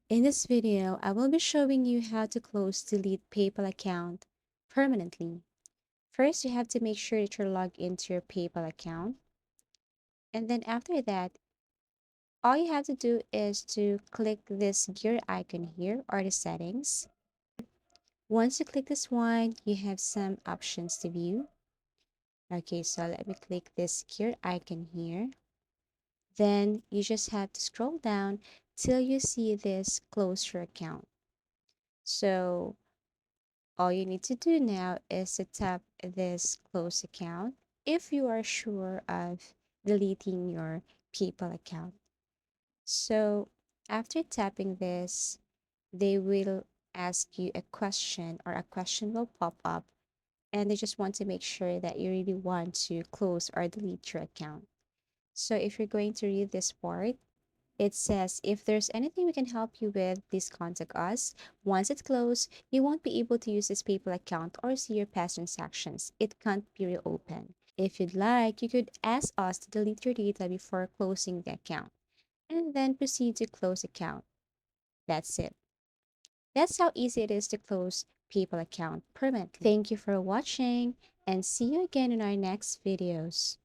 In this video, I will be showing you how to close delete PayPal account permanently. First, you have to make sure that you're logged into your PayPal account. And then after that, all you have to do is to click this gear icon here or the settings. Once you click this one, you have some options to view. Okay, so let me click this gear icon here. Then you just have to scroll down till you see this close your account. So all you need to do now is to tap this close account if you are sure of deleting your PayPal account. So after tapping this, they will ask you a question or a question will pop up and they just want to make sure that you really want to close or delete your account. So if you're going to read this part, it says, if there's anything we can help you with, please contact us. Once it's closed, you won't be able to use this PayPal account or see your past transactions. It can't be reopened. If you'd like, you could ask us to delete your data before closing the account and then proceed to close account. That's it. That's how easy it is to close PayPal account permanently. Thank you for watching and see you again in our next videos.